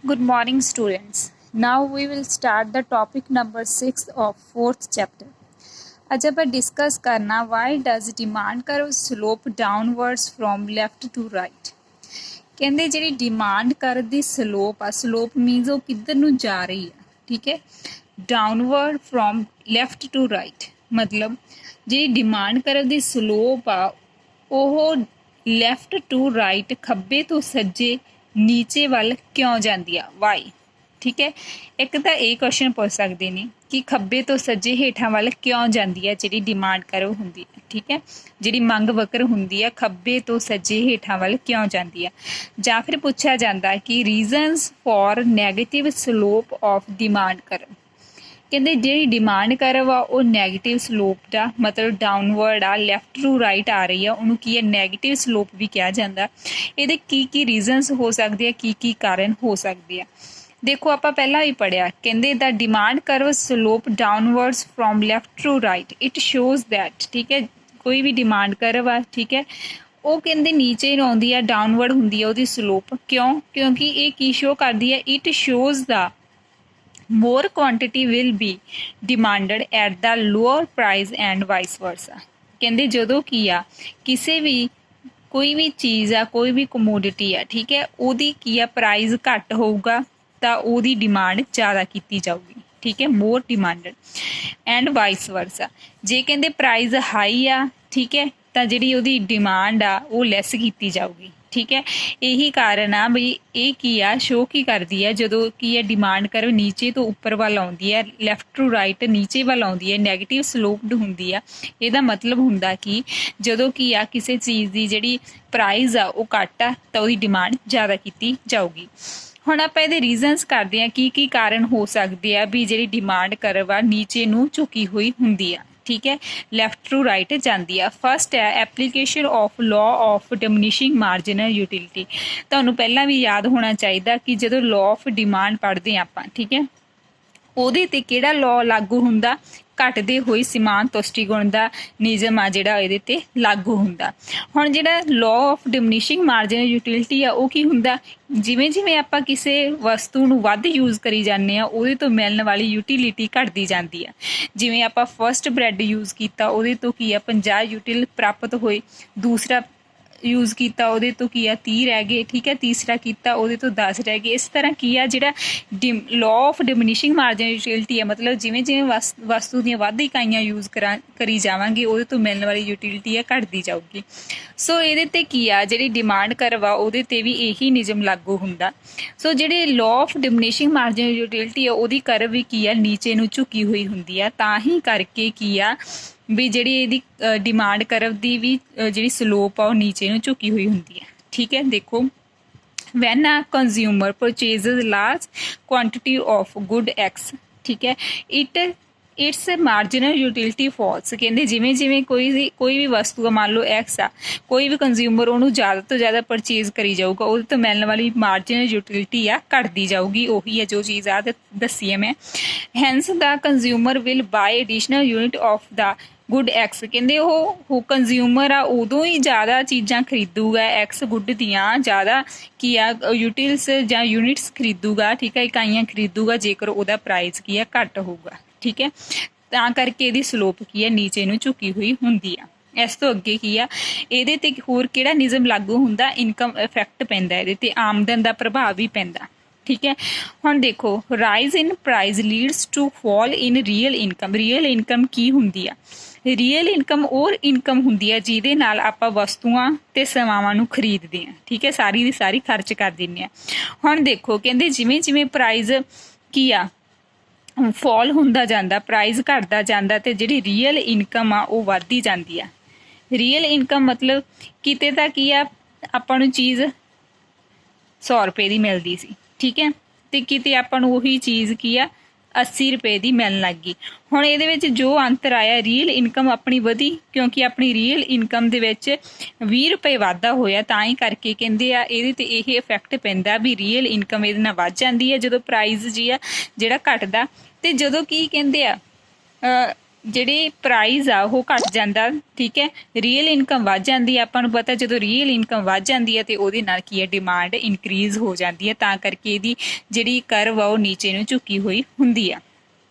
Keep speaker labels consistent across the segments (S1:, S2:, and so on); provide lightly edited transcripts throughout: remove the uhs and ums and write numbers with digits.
S1: Good morning, students. Now we will start the topic number 6 of 4th chapter. आज ਆਪਾਂ discuss करना why does demand curve slope downwards from left to right. ਕਹਿੰਦੇ ਜਿਹੜੀ demand curve ਦੀ slope ਆ slope means ਉਹ ਕਿੱਧਰ ਨੂੰ ਜਾ ਰਹੀ ਆ ਠੀਕ ਹੈ downward from left to right ਮਤਲਬ ਜਿਹੜੀ डिमांड curve ਦੀ slope ਆ ਉਹ left to right ਖੱਬੇ ਤੋਂ ਸੱਜੇ नीचे वाल क्यों जाती आ वाई ठीक है एक तो ये क्वेश्चन पूछ सकते हैं कि खब्बे तो सज्जे हेठा वाल क्यों जाती है जी डिमांड करव होंगी ठीक है जी मंग वक्र होंगी है खब्बे तो सज्जे हेठा वाल क्यों जाती है या फिर पूछा जाता है कि reasons for negative slope of demand curve कहते जी डिमांड करव आ नैगेटिव स्लोप का मतलब डाउनवर्ड आ लैफ्ट टू राइट आ रही है उन्होंने की है नैगेटिव स्लोप भी कहा जाता ये की रीजनस हो सकते हैं की कारण हो सकते हैं देखो आप पहला भी पढ़िया कहते the demand curve slope downwards from left to right it shows that ठीक है कोई भी डिमांड करव आ ठीक है वो कहते नीचे आती है डाउनवर्ड होंगी है स्लोप क्यों क्योंकि ये की शो करती है it shows the more quantity will be demanded at the lower price and vice versa कहते जो की आ किसी भी कोई भी चीज़ आ कोई भी कमोडिटी आ ठीक है ओदी की आ प्राइस घट होगा तो ओदी डिमांड ज़्यादा की जाऊगी ठीक है मोर डिमांडेड एंड वाइस वर्सा जे कहते प्राइस हाई आ ठीक है तो जी ओदी डिमांड आ वो लैस की जाऊगी ठीक है यही कारण आ बई ये की आ शो की करती है जो की है डिमांड करव नीचे तो उपर वाल आती है लैफ्ट टू राइट नीचे वाल आती है नैगेटिव स्लोप्ड होंगी है यदा मतलब होंगे कि जो की आ किसी चीज़ की जी प्राइस आ वो घट आ तो वो डिमांड ज़्यादा की जाऊगी हुण आपां इहदे रीजनस करते हैं की कारण हो सकते हैं भी जी डिमांड करव आ नीचे नूं झुकी हुई होंगी है ठीक है लैफ्ट टू राइट जाती है फस्ट है application of law of diminishing marginal utility तुहानूं पहलां भी याद होना चाहिए कि जो लॉ ऑफ डिमांड पढ़ते हैं आपां ठीक है ਉਹਦੇ ਤੇ ਕਿਹੜਾ ਲਾਅ ਲਾਗੂ ਹੁੰਦਾ ਘਟਦੇ ਹੋਏ ਸੀਮਾਂਤ ਤੁਸ਼ਟੀਗੁਣ ਦਾ ਨਿਯਮ ਆ ਜਿਹੜਾ ਇਹਦੇ ਤੇ ਲਾਗੂ ਹੁੰਦਾ ਹੁਣ ਜਿਹੜਾ ਲਾਅ ਆਫ ਡਿਮਿਨਿਸ਼ਿੰਗ ਮਾਰਜਨਲ ਯੂਟਿਲਿਟੀ ਆ ਉਹ ਕੀ ਹੁੰਦਾ ਜਿਵੇਂ ਜਿਵੇਂ ਆਪਾਂ ਕਿਸੇ ਵਸਤੂ ਨੂੰ ਵੱਧ ਯੂਜ਼ ਕਰੀ ਜਾਂਦੇ ਆ ਉਹਦੇ ਤੋਂ ਮਿਲਣ ਵਾਲੀ ਯੂਟਿਲਿਟੀ ਘਟਦੀ ਜਾਂਦੀ ਆ ਜਿਵੇਂ ਆਪਾਂ ਫਸਟ ਬ੍ਰੈਡ ਯੂਜ਼ ਕੀਤਾ ਉਹਦੇ ਤੋਂ ਕੀ ਆ 50 ਯੂਟਿਲ ਪ੍ਰਾਪਤ ਹੋਏ ਦੂਸਰਾ यूज़ किया वो तो की आ 30 रह गए ठीक है तीसरा किया वो तो 10 रह गए इस तरह की आ जो law of diminishing marginal utility है मतलब जिमें जिमें वस्तु दी वध इकाइयां यूज़ करी जावांगे वो तो मिलने वाली यूटिलिटी है घटती जाऊगी सो ये की आ जी डिमांड करव आ वो भी यही नियम लागू होंदा सो जी law of diminishing marginal utility है वो करव भी की आ नीचे नूं झुकी हुई होंदी है तां ही करके की आ भी जी डिमांड करव की भी जी स्लोप आ नीचे नूं झुकी हुई होंदी है ठीक है देखो when a consumer purchases large quantity of good X ठीक है इट्स मार्जिनल यूटिलिटी फॉल्स कहते जिमें जिमें कोई भी वस्तु आ मान लो एक्स आ कोई भी कंज्यूमर उन्होंने ज़्यादा तो ज़्यादा परचेज करी जाऊगा वो तो मिलने वाली मार्जिनल यूटिलिटी आ घटती जाऊगी उही है जो चीज़ आ दसी है मैं hence the consumer will buy additional unit of the good X कहते वो कंज्यूमर आ उदों ही ज़्यादा चीज़ां खरीदूगा एक्स गुड दियाँ ज़्यादा की आ यूटिल्स या यूनिट्स खरीदूगा ठीक है इकाइयां खरीदूगा जेकर उहदा प्राइस की है घट होगा ठीक है तां करके इहदी स्लोप की है नीचे नूं झुकी हुई हुंदी आ इस तो अगे की आ इहदे ते होर किहड़ा नियम लागू हुंदा इनकम इफैक्ट पैंदा इहदे ते आमदन दा प्रभाव भी पैंदा ठीक है हुण देखो rise in price leads to fall in real income की हुंदी आ ਰੀਅਲ ਇਨਕਮ और ਇਨਕਮ ਹੁੰਦੀ ਹੈ ਜਿਹਦੇ ਨਾਲ ਆਪਾਂ ਵਸਤੂਆਂ ਤੇ ਸੇਵਾਵਾਂ ਨੂੰ ਖਰੀਦਦੇ ਹਾਂ ਠੀਕ ਹੈ ਸਾਰੀ ਦੀ ਸਾਰੀ ਖਰਚ ਕਰ ਦਿੰਦੇ ਆ ਹੁਣ ਦੇਖੋ ਕਹਿੰਦੇ ਜਿਵੇਂ ਜਿਵੇਂ ਪ੍ਰਾਈਸ ਕੀ ਆ ਫਾਲ ਹੁੰਦਾ ਜਾਂਦਾ ਪ੍ਰਾਈਸ ਘਟਦਾ ਜਾਂਦਾ ਤੇ ਜਿਹੜੀ ਰੀਅਲ ਇਨਕਮ ਆ ਉਹ ਵੱਧਦੀ ਜਾਂਦੀ ਆ ਰੀਅਲ ਇਨਕਮ ਮਤਲਬ ਕਿਤੇ ਤਾਂ ਕੀ ਆ ਆਪਾਂ ਨੂੰ ਚੀਜ਼ 100 ਰੁਪਏ ਦੀ ਮਿਲਦੀ ਸੀ ਠੀਕ ਹੈ ਤੇ ਕਿਤੇ ਆਪਾਂ ਨੂੰ ਉਹੀ ਚੀਜ਼ ਕੀ ਆ 80 रुपए की मिलन लग गई हुण इहदे विच जो अंतर आया रीयल इनकम अपनी वधी क्योंकि अपनी रीयल इनकम दे विच 20 रुपए वाधा होया तां ही करके कहंदे आ इहदे ते इह इफैक्ट पैंदा भी रीयल इनकम इहदे नाल वध जांदी है जदों प्राइस जी आ जिहड़ा घटदा ते जदों की कहंदे आ ਜਿਹੜੀ ਪ੍ਰਾਈਸ ਆ ਉਹ ਘਟ ਜਾਂਦਾ, ਠੀਕ ਹੈ। ਰੀਅਲ ਇਨਕਮ ਵੱਧ ਜਾਂਦੀ ਹੈ। ਆਪਾਂ ਨੂੰ ਪਤਾ ਜਦੋਂ ਰੀਅਲ ਇਨਕਮ ਵੱਧ ਜਾਂਦੀ ਹੈ ਤੇ ਉਹਦੇ ਨਾਲ ਕੀ ਹੈ, ਡਿਮਾਂਡ ਇਨਕਰੀਜ਼ ਹੋ ਜਾਂਦੀ ਹੈ, ਤਾਂ ਕਰਕੇ ਇਹਦੀ ਜਿਹੜੀ ਕਰਵ ਆ ਉਹ ਨੀਚੇ ਨੂੰ ਝੁਕੀ ਹੋਈ ਹੁੰਦੀ ਆ।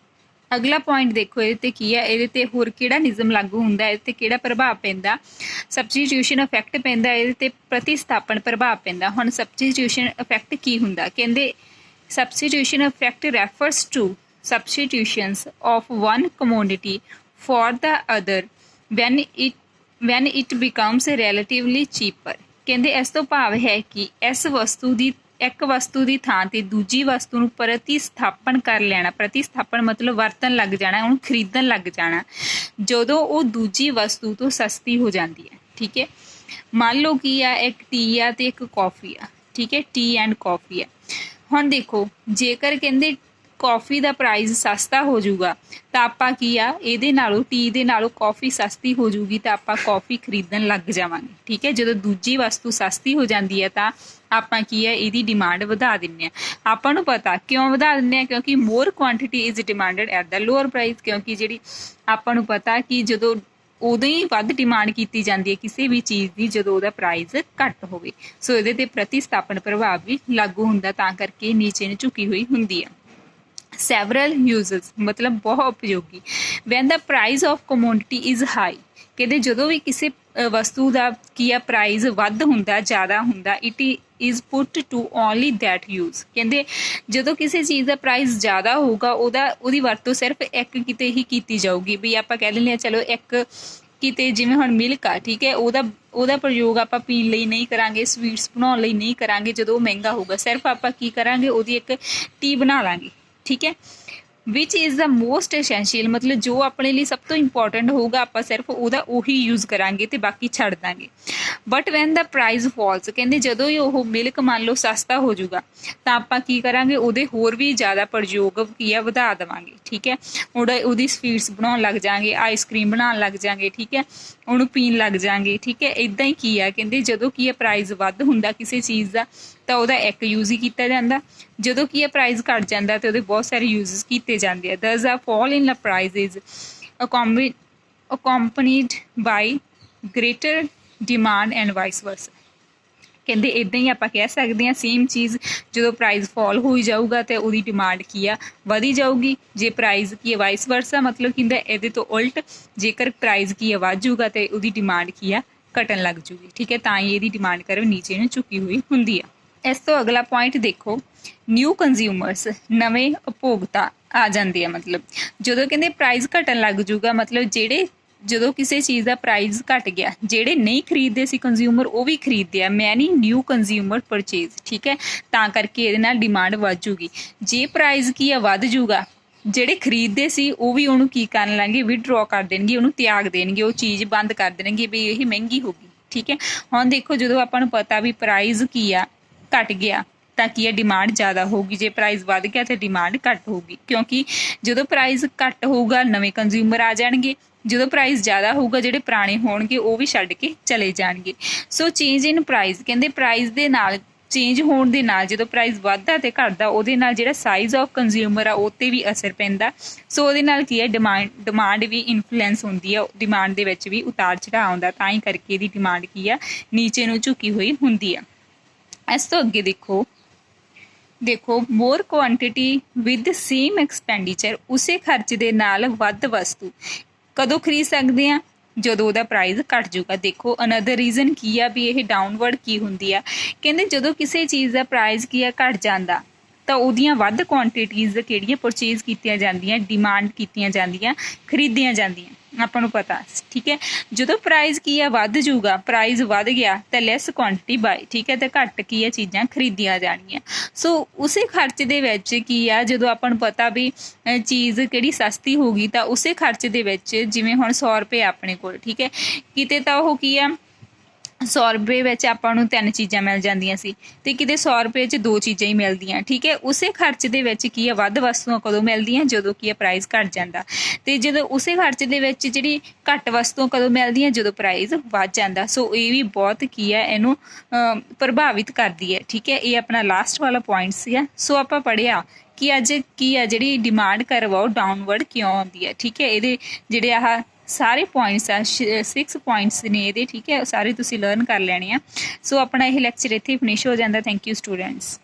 S1: ਅਗਲਾ ਪੁਆਇੰਟ ਦੇਖੋ ਇਹਦੇ ਤੇ ਕੀ ਹੈ, ਇਹਦੇ ਤੇ ਹੋਰ ਕਿਹੜਾ ਨਿਯਮ ਲਾਗੂ ਹੁੰਦਾ, ਇਹਦੇ ਤੇ ਕਿਹੜਾ ਪ੍ਰਭਾਵ ਪੈਂਦਾ। ਸਬਸਟੀਟਿਊਸ਼ਨ ਇਫੈਕਟ ਪੈਂਦਾ, ਇਹਦੇ ਤੇ ਪ੍ਰਤੀਸਥਾਪਨ ਪ੍ਰਭਾਵ ਪੈਂਦਾ। ਹੁਣ ਸਬਸਟੀਟਿਊਸ਼ਨ ਇਫੈਕਟ ਕੀ ਹੁੰਦਾ, ਕਹਿੰਦੇ substitution effect refers to substitutions of one commodity for the other when it becomes relatively cheaper। ਕਹਿੰਦੇ ਇਸ ਤੋਂ ਭਾਵ ਹੈ ਕਿ ਇਸ ਵਸਤੂ ਦੀ ਇੱਕ ਵਸਤੂ ਦੀ ਥਾਂ ਤੇ ਦੂਜੀ ਵਸਤੂ ਨੂੰ ਪ੍ਰਤੀਸਥਾਪਨ ਕਰ ਲੈਣਾ। ਪ੍ਰਤੀਸਥਾਪਨ ਮਤਲਬ ਵਰਤਣ ਲੱਗ ਜਾਣਾ, ਉਹਨੂੰ ਖਰੀਦਣ ਲੱਗ ਜਾਣਾ ਜਦੋਂ ਉਹ ਦੂਜੀ ਵਸਤੂ ਤੋਂ ਸਸਤੀ ਹੋ ਜਾਂਦੀ ਹੈ, ਠੀਕ ਹੈ। ਮੰਨ ਲਓ ਕੀ ਆ, ਇੱਕ ਟੀ ਆ ਤੇ ਇੱਕ ਕੌਫੀ ਆ, ਠੀਕ ਹੈ, ਟੀ ਐਂਡ ਕੌਫੀ ਆ। ਹੁਣ ਦੇਖੋ ਜੇਕਰ ਕਹਿੰਦੇ ਕੌਫੀ ਦਾ ਪ੍ਰਾਈਸ ਸਸਤਾ ਹੋ ਜਾਊਗਾ ਤਾਂ ਆਪਾਂ ਕੀ ਆ, ਇਹਦੇ ਨਾਲੋਂ ਟੀ ਦੇ ਨਾਲੋਂ ਕੌਫੀ ਸਸਤੀ ਹੋ ਜਾਊਗੀ ਤਾਂ ਆਪਾਂ ਕੌਫੀ ਖਰੀਦਣ ਲੱਗ ਜਾਵਾਂਗੇ, ਠੀਕ ਹੈ। ਜਦੋਂ ਦੂਜੀ ਵਸਤੂ ਸਸਤੀ ਹੋ ਜਾਂਦੀ ਹੈ ਤਾਂ ਆਪਾਂ ਕੀ ਹੈ, ਇਹਦੀ ਡਿਮਾਂਡ ਵਧਾ ਦਿੰਦੇ ਹਾਂ। ਆਪਾਂ ਨੂੰ ਪਤਾ ਕਿਉਂ ਵਧਾ ਦਿੰਦੇ ਹਾਂ, ਕਿਉਂਕਿ more quantity is demanded at the lower price. ਕਿਉਂਕਿ ਜਿਹੜੀ ਆਪਾਂ ਨੂੰ ਪਤਾ ਕਿ ਜਦੋਂ ਉਦੋਂ ਹੀ ਵੱਧ ਡਿਮਾਂਡ ਕੀਤੀ ਜਾਂਦੀ ਹੈ ਕਿਸੇ ਵੀ ਚੀਜ਼ ਦੀ ਜਦੋਂ ਉਹਦਾ ਪ੍ਰਾਈਸ ਘੱਟ ਹੋਵੇ। ਸੋ ਇਹਦੇ ਤੇ ਪ੍ਰਤੀਸਥਾਪਨ ਪ੍ਰਭਾਵ ਵੀ ਲਾਗੂ ਹੁੰਦਾ, ਤਾਂ ਕਰਕੇ ਨੀਚੇ ਨੂੰ ਝੁਕੀ ਹੋਈ ਹੁੰਦੀ ਹੈ। ਸੈਵਰਲ ਯੂਜ਼ਸ ਮਤਲਬ ਬਹੁਤ ਉਪਯੋਗੀ। When the price of commodity is high, ਕਹਿੰਦੇ ਜਦੋਂ ਵੀ ਕਿਸੇ ਵਸਤੂ ਦਾ ਕੀ ਆ ਪ੍ਰਾਈਸ ਵੱਧ ਹੁੰਦਾ, ਜ਼ਿਆਦਾ ਹੁੰਦਾ, it is put to only that use. ਕਹਿੰਦੇ ਜਦੋਂ ਕਿਸੇ ਚੀਜ਼ ਦਾ ਪ੍ਰਾਈਸ ਜ਼ਿਆਦਾ ਹੋਊਗਾ ਉਹਦੀ ਵਰਤੋਂ ਸਿਰਫ ਇੱਕ ਕਿਤੇ ਹੀ ਕੀਤੀ ਜਾਊਗੀ। ਵੀ ਆਪਾਂ ਕਹਿ ਦਿੰਦੇ ਹਾਂ ਚਲੋ ਇੱਕ ਕਿਤੇ, ਜਿਵੇਂ ਹੁਣ ਮਿਲਕ ਆ, ਠੀਕ ਹੈ, ਉਹਦਾ ਪ੍ਰਯੋਗ ਆਪਾਂ ਪੀਣ ਲਈ ਨਹੀਂ ਕਰਾਂਗੇ, ਸਵੀਟਸ ਬਣਾਉਣ ਲਈ ਨਹੀਂ ਕਰਾਂਗੇ ਜਦੋਂ ਉਹ ਮਹਿੰਗਾ ਹੋਊਗਾ। ਸਿਰਫ ਆਪਾਂ ਕੀ ਕਰਾਂਗੇ, ਉਹਦੀ ਇੱਕ ਟੀ ਬਣਾ ਲਾਂਗੇ, ਠੀਕ ਹੈ। ਵਿਚ ਇਜ਼ ਦਾ ਮੋਸਟ ਐਸੈਂਸ਼ੀਅਲ ਮਤਲਬ ਜੋ ਆਪਣੇ ਲਈ ਸਭ ਤੋਂ ਇੰਪੋਰਟੈਂਟ ਹੋਊਗਾ ਆਪਾਂ ਸਿਰਫ ਉਹੀ ਯੂਜ਼ ਕਰਾਂਗੇ ਤੇ ਬਾਕੀ ਛੱਡ ਦਾਂਗੇ। But van the price false, ਕਹਿੰਦੇ ਜਦੋਂ ਹੀ ਉਹ ਮਿਲਕ ਮੰਨ ਲਓ ਸਸਤਾ ਹੋ ਜਾਊਗਾ ਤਾਂ ਆਪਾਂ ਕੀ ਕਰਾਂਗੇ, ਉਹਦੇ ਹੋਰ ਵੀ ਜ਼ਿਆਦਾ ਪ੍ਰਯੋਗ ਕੀ ਆ ਵਧਾ ਦੇਵਾਂਗੇ, ਠੀਕ ਹੈ। ਉਹਦੀ ਸਵੀਟਸ ਬਣਾਉਣ ਲੱਗ ਜਾਵਾਂਗੇ, ਆਈਸਕ੍ਰੀਮ ਬਣਾਉਣ ਲੱਗ ਜਾਵਾਂਗੇ, ਠੀਕ ਹੈ, ਉਹਨੂੰ ਪੀਣ ਲੱਗ ਜਾਵਾਂਗੇ, ਠੀਕ ਹੈ। ਇੱਦਾਂ ਹੀ ਕੀ ਆ, ਕਹਿੰਦੇ ਜਦੋਂ ਕੀ ਆ ਪ੍ਰਾਈਸ ਵੱਧ ਹੁੰਦਾ ਕਿਸੇ ਚੀਜ਼ ਦਾ ਤਾਂ ਉਹਦਾ ਇੱਕ ਯੂਜ਼ ਹੀ ਕੀਤਾ ਜਾਂਦਾ, ਜਦੋਂ ਕੀ ਆ ਪ੍ਰਾਈਸ ਘੱਟ ਜਾਂਦਾ ਤੇ ਉਹਦੇ ਬਹੁਤ ਸਾਰੇ ਯੂਜ਼ਸ ਕੀਤੇ ਜਾਂਦੇ ਆ। ਦਸ ਆ fall in price is accompanied by greater demand and vice versa. ਕਹਿੰਦੇ ਇੱਦਾਂ ਹੀ ਆਪਾਂ ਕਹਿ ਸਕਦੇ ਹਾਂ ਸੇਮ ਚੀਜ਼, ਜਦੋਂ ਪ੍ਰਾਈਸ ਫਾਲ ਹੋਈ ਜਾਊਗਾ ਤੇ ਉਹਦੀ ਡਿਮਾਂਡ ਕੀ ਆ ਵਧੀ ਜਾਊਗੀ। ਜੇ ਪ੍ਰਾਈਸ ਕੀ ਆ ਵਾਈਸ ਵਰਸਾ ਮਤਲਬ ਕਹਿੰਦਾ ਇਹਦੇ ਤੋਂ ਉਲਟ, ਜੇਕਰ ਪ੍ਰਾਈਸ ਕੀ ਆ ਵੱਧ ਜਾਊਗਾ ਤੇ ਉਹਦੀ ਡਿਮਾਂਡ ਕੀ ਆ ਘਟਣ ਲੱਗ ਜੂਗੀ, ਠੀਕ ਹੈ। ਤਾਂ ਹੀ ਇਹਦੀ ਡਿਮਾਂਡ ਕਰਵ ਨੀਚੇ ਨੂੰ ਝੁਕੀ ਹੋਈ ਹੁੰਦੀ ਆ। ਇਸ ਤੋਂ ਅਗਲਾ ਪੁਆਇੰਟ ਦੇਖੋ, ਨਿਊ ਕੰਜ਼ਿਊਮਰਸ ਨਵੇਂ ਉਪਭੋਗਤਾ ਆ ਜਾਂਦੇ ਆ। ਮਤਲਬ ਜਦੋਂ ਕਹਿੰਦੇ ਪ੍ਰਾਈਸ ਘਟਣ ਲੱਗ ਜੂਗਾ ਮਤਲਬ ਜਦੋਂ ਕਿਸੇ ਚੀਜ਼ ਦਾ ਪ੍ਰਾਈਸ ਘਟ ਗਿਆ, ਜਿਹੜੇ ਨਹੀਂ ਖਰੀਦਦੇ ਸੀ ਕੰਜ਼ਿਊਮਰ ਉਹ ਵੀ ਖਰੀਦਦੇ ਆ। ਮੈਨੀ ਨਿਊ ਕੰਜ਼ਿਊਮਰ ਪਰਚੇਜ਼, ਠੀਕ ਹੈ, ਤਾਂ ਕਰਕੇ ਇਹਦੇ ਨਾਲ ਡਿਮਾਂਡ ਵੱਧ ਜੂਗੀ। ਜੇ ਪ੍ਰਾਈਸ ਕੀ ਆ ਵੱਧ ਜੂਗਾ, ਜਿਹੜੇ ਖਰੀਦਦੇ ਸੀ ਉਹ ਵੀ ਉਹਨੂੰ ਕੀ ਕਰਨ ਲੱਗੇ, ਵਿਡਰੋ ਕਰ ਦੇਣਗੇ, ਉਹਨੂੰ ਤਿਆਗ ਦੇਣਗੇ, ਉਹ ਚੀਜ਼ ਬੰਦ ਕਰ ਦੇਣਗੇ ਵੀ ਇਹ ਮਹਿੰਗੀ ਹੋ ਗਈ, ਠੀਕ ਹੈ। ਹੁਣ ਦੇਖੋ ਜਦੋਂ ਆਪਾਂ ਨੂੰ ਪਤਾ ਵੀ ਪ੍ਰਾਈਸ ਕੀ ਆ ਘਟ ਗਿਆ ਤਾਂ ਕੀ ਹੈ ਡਿਮਾਂਡ ਜ਼ਿਆਦਾ ਹੋਊਗੀ, ਜੇ ਪ੍ਰਾਈਸ ਵੱਧ ਗਿਆ ਤਾਂ ਡਿਮਾਂਡ ਘੱਟ ਹੋਊਗੀ। ਕਿਉਂਕਿ ਜਦੋਂ ਪ੍ਰਾਈਸ ਘੱਟ ਹੋਊਗਾ ਨਵੇਂ ਕੰਜ਼ਿਊਮਰ ਆ ਜਾਣਗੇ, ਜਦੋਂ ਪ੍ਰਾਈਸ ਜ਼ਿਆਦਾ ਹੋਊਗਾ ਜਿਹੜੇ ਪੁਰਾਣੇ ਹੋਣਗੇ ਉਹ ਵੀ ਛੱਡ ਕੇ ਚਲੇ ਜਾਣਗੇ। ਸੋ ਚੇਂਜ ਇਨ ਪ੍ਰਾਈਸ, ਕਹਿੰਦੇ ਪ੍ਰਾਈਸ ਦੇ ਨਾਲ ਚੇਂਜ ਹੋਣ ਦੇ ਨਾਲ ਜਦੋਂ ਪ੍ਰਾਈਸ ਵੱਧਦਾ ਤੇ ਘਟਦਾ ਉਹਦੇ ਨਾਲ ਜਿਹੜਾ ਸਾਈਜ਼ ਆਫ ਕੰਜ਼ਿਊਮਰ ਆ ਉਹ 'ਤੇ ਵੀ ਅਸਰ ਪੈਂਦਾ। ਸੋ ਉਹਦੇ ਨਾਲ ਕੀ ਹੈ ਡਿਮਾਂਡ ਵੀ ਇਨਫਲੂਐਂਸ ਹੁੰਦੀ ਆ, ਡਿਮਾਂਡ ਦੇ ਵਿੱਚ ਵੀ ਉਤਾਰ ਚੜਾਅ ਆਉਂਦਾ, ਤਾਂ ਹੀ ਕਰਕੇ ਇਹਦੀ ਡਿਮਾਂਡ ਕੀ ਆ ਨੀਚੇ ਨੂੰ ਝੁਕੀ ਹੋਈ ਹੁੰਦੀ ਆ। ਇਸ ਤੋਂ ਅੱਗੇ ਦੇਖੋ ਮੋਰ ਕੁਆਂਟੀਟੀ ਵਿਦ ਸੇਮ ਐਕਸਪੈਂਡੀਚਰ, ਉਸੇ ਖਰਚ ਦੇ ਨਾਲ ਵੱਧ ਵਸਤੂ ਕਦੋਂ ਖਰੀਦ ਸਕਦੇ ਆ, ਜਦੋਂ ਉਹਦਾ ਪ੍ਰਾਈਸ ਘਟ ਜਾਊਗਾ। ਦੇਖੋ ਅਨਦਰ ਰੀਜ਼ਨ ਕੀ ਆ ਵੀ ਇਹ ਡਾਊਨਵਰਡ ਕੀ ਹੁੰਦੀ ਆ, ਕਹਿੰਦੇ ਜਦੋਂ ਕਿਸੇ ਚੀਜ਼ ਦਾ ਪ੍ਰਾਈਸ ਕੀ ਆ ਘਟ ਜਾਂਦਾ ਤਾਂ ਉਹਦੀਆਂ ਵੱਧ ਕੁਆਂਟੀਟੀਜ਼ ਕਿਹੜੀਆਂ ਪਰਚੇਜ਼ ਕੀਤੀਆਂ ਜਾਂਦੀਆਂ, ਡਿਮਾਂਡ ਕੀਤੀਆਂ ਜਾਂਦੀਆਂ, ਖਰੀਦੀਆਂ ਜਾਂਦੀਆਂ, ਆਪਾਂ ਨੂੰ ਪਤਾ, ਠੀਕ ਹੈ। ਜਦੋਂ ਪ੍ਰਾਈਸ ਕੀ ਆ ਵੱਧ ਜੂਗਾ, ਪ੍ਰਾਈਸ ਵੱਧ ਗਿਆ ਤਾਂ ਲੈਸ ਕੁਆਂਟੀਟੀ ਬਾਈ, ਠੀਕ ਹੈ, ਤੇ ਘੱਟ ਕੀ ਆ ਚੀਜ਼ਾਂ ਖਰੀਦੀਆਂ ਜਾਣਗੀਆਂ। ਸੋ ਉਸੇ ਖਰਚ ਦੇ ਵਿੱਚ ਕੀ ਆ, ਜਦੋਂ ਆਪਾਂ ਨੂੰ ਪਤਾ ਵੀ ਚੀਜ਼ ਕਿਹੜੀ ਸਸਤੀ ਹੋ ਗਈ ਤਾਂ ਉਸੇ ਖਰਚ ਦੇ ਵਿੱਚ ਜਿਵੇਂ ਹੁਣ 100 ਰੁਪਏ ਆਪਣੇ ਕੋਲ, ਠੀਕ ਹੈ, ਕਿਤੇ ਤਾਂ ਉਹ ਕੀ ਆ 100 ਰੁਪਏ ਵਿੱਚ ਆਪਾਂ ਨੂੰ 3 ਚੀਜ਼ਾਂ ਮਿਲ ਜਾਂਦੀਆਂ ਸੀ ਤੇ ਕਿਤੇ 100 ਰੁਪਏ 'ਚ 2 ਚੀਜ਼ਾਂ ਹੀ ਮਿਲਦੀਆਂ। ਠੀਕ ਹੈ, ਉਸੇ ਖਰਚ ਦੇ ਵਿੱਚ ਕੀ ਆ ਵੱਧ ਵਸਤੂਆਂ ਕਦੋਂ ਮਿਲਦੀਆਂ ਜਦੋਂ ਕੀ ਆ ਪ੍ਰਾਈਸ ਘੱਟ ਜਾਂਦਾ, ਤੇ ਜਦੋਂ ਉਸੇ ਖਰਚ ਦੇ ਵਿੱਚ ਜਿਹੜੀ ਘੱਟ ਵਸਤੂਆਂ ਕਦੋਂ ਮਿਲਦੀਆਂ ਜਦੋਂ ਪ੍ਰਾਈਸ ਵੱਧ ਜਾਂਦਾ। ਸੋ ਇਹ ਵੀ ਬਹੁਤ ਕੀ ਹੈ ਇਹਨੂੰ ਪ੍ਰਭਾਵਿਤ ਕਰਦੀ ਹੈ। ਠੀਕ ਹੈ, ਇਹ ਆਪਣਾ ਲਾਸਟ ਵਾਲਾ ਪੁਆਇੰਟ ਸੀਗਾ। ਸੋ ਆਪਾਂ ਪੜ੍ਹਿਆ ਕਿ ਅੱਜ ਕੀ ਆ ਜਿਹੜੀ ਡਿਮਾਂਡ ਕਰਵ ਆ ਉਹ ਡਾਊਨਵਰਡ ਕਿਉਂ ਆਉਂਦੀ ਹੈ। ਠੀਕ ਹੈ, ਇਹਦੇ ਜਿਹੜੇ ਆਹ ਸਾਰੇ ਪੁਆਇੰਟਸ ਆ 6 ਪੁਆਇੰਟਸ ਨੇ ਇਹਦੇ। ਠੀਕ ਹੈ, ਸਾਰੇ ਤੁਸੀਂ ਲਰਨ ਕਰ ਲੈਣੇ ਆ। ਸੋ ਆਪਣਾ ਇਹ ਲੈਕਚਰ ਇੱਥੇ ਫਿਨਿਸ਼ ਹੋ ਜਾਂਦਾ। Thank you students.